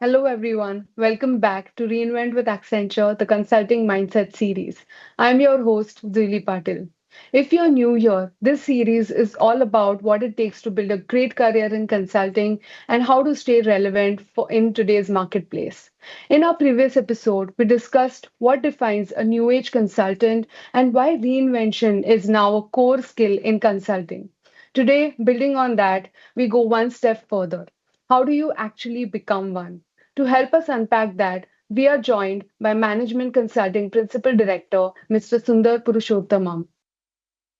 Hello, everyone. Welcome back to Reinvent with Accenture, the Consulting Mindset series. I'm your host, Zuli Patil. If you're new here, this series is all about what it takes to build a great career in consulting and how to stay relevant in today's marketplace. In our previous episode, we discussed what defines a new age consultant and why reinvention is now a core skill in consulting. Today, building on that, we go one step further. How do you actually become one? To help us unpack that, we are joined by Management Consulting Principal Director, Mr. Sundar Purushottamam.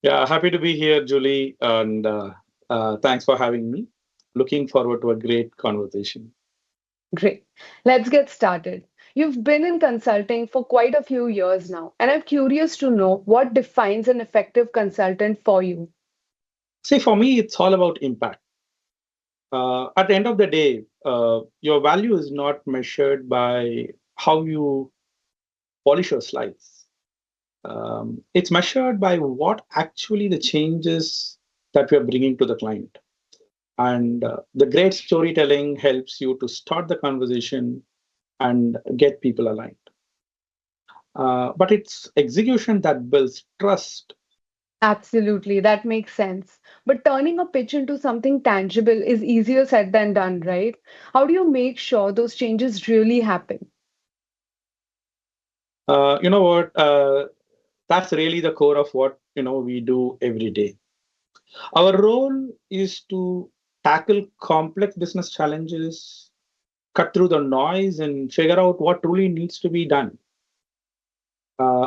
Yeah, happy to be here, Julie, and thanks for having me. Looking forward to a great conversation. Great. Let's get started. You've been in consulting for quite a few years now, and I'm curious to know what defines an effective consultant for you. See, for me, it's all about impact. At the end of the day, your value is not measured by how you polish your slides. It's measured by what actually the changes that we are bringing to the client. And the great storytelling helps you to start the conversation and get people aligned. But it's execution that builds trust. Absolutely, that makes sense. But turning a pitch into something tangible is easier said than done, right? How do you make sure those changes really happen? You know what? That's really the core of what we do every day. Our role is to tackle complex business challenges, cut through the noise, and figure out what truly needs to be done.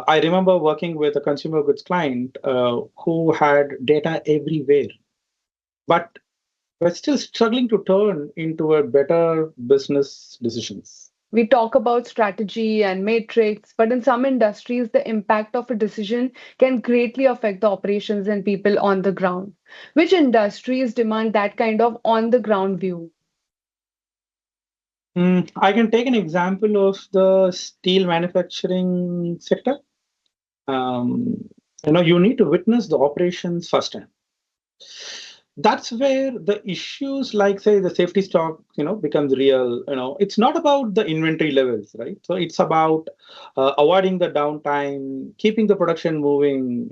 I remember working with a consumer goods client who had data everywhere, but we're still struggling to turn into a better business decisions. We talk about strategy and matrix, but in some industries, the impact of a decision can greatly affect the operations and people on the ground. Which industries demand that kind of on the ground view? I can take an example of the steel manufacturing sector. Um, you need to witness the operations firsthand. That's where the issues like say the safety stock becomes real. It's not about the inventory levels, right? So it's about avoiding the downtime, keeping the production moving,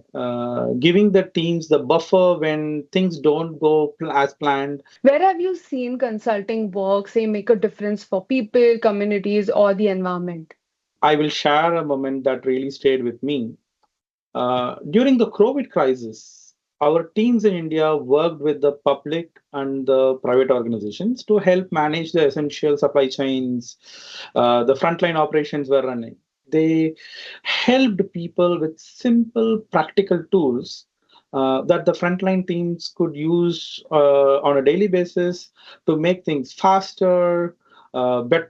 giving the teams the buffer when things don't go as planned. Where have you seen consulting work, say, make a difference for people, communities, or the environment? I will share a moment that really stayed with me. During the COVID crisis, our teams in India worked with the public and the private organizations to help manage the essential supply chains. The frontline operations were running. They helped people with simple, practical tools that the frontline teams could use on a daily basis to make things faster,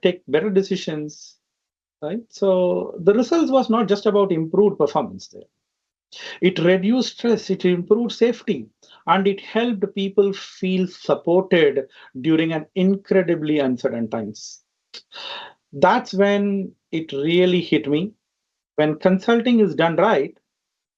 take better decisions. Right. So the results was not just about improved performance there. It reduced stress, it improved safety, and it helped people feel supported during an incredibly uncertain times. That's when it really hit me. When consulting is done right,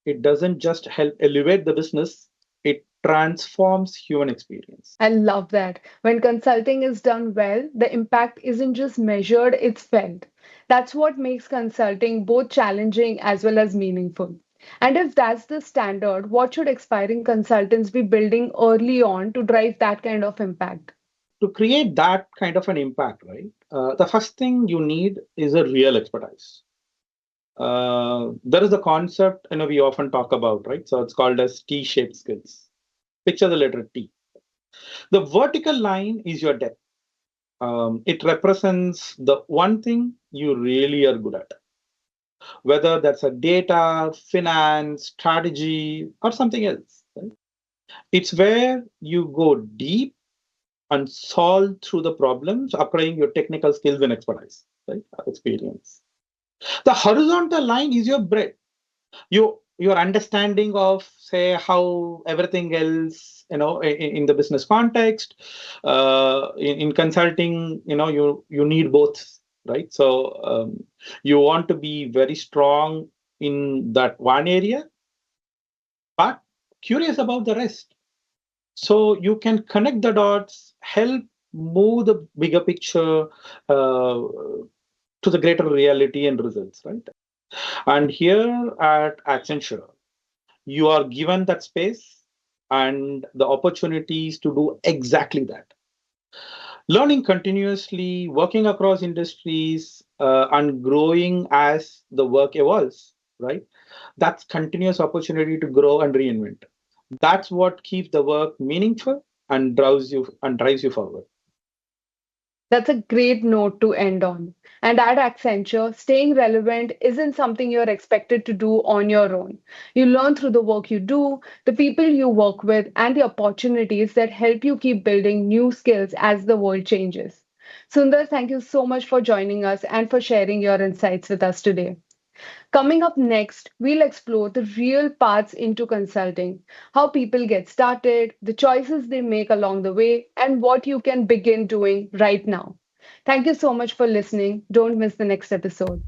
it doesn't just help elevate the business, it transforms human experience. I love that. When consulting is done well, the impact isn't just measured, it's felt. That's what makes consulting both challenging as well as meaningful. And if that's the standard, what should aspiring consultants be building early on to drive that kind of impact? To create that kind of an impact, right? The first thing you need is a real expertise. There is a concept we often talk about, right? So it's called as T-shaped skills. Picture the letter T. The vertical line is your depth. It represents the one thing you really are good at, whether that's a data, finance, strategy, or something else. Right? It's where you go deep and solve through the problems, applying your technical skills and expertise, right? Experience. The horizontal line is your breadth. Your understanding of say how everything else in the business context, in consulting, you need both, right? So you want to be very strong in that one area but curious about the rest, so you can connect the dots, help move the bigger picture to the greater reality and results, right? And here at Accenture, you are given that space and the opportunities to do exactly that. Learning continuously, working across industries, and growing as the work evolves, right? That's continuous opportunity to grow and reinvent. That's what keeps the work meaningful and drives you forward. That's a great note to end on. And at Accenture, staying relevant isn't something you're expected to do on your own. You learn through the work you do, the people you work with, and the opportunities that help you keep building new skills as the world changes. Sundar, thank you so much for joining us and for sharing your insights with us today. Coming up next, we'll explore the real paths into consulting, how people get started, the choices they make along the way, and what you can begin doing right now. Thank you so much for listening. Don't miss the next episode.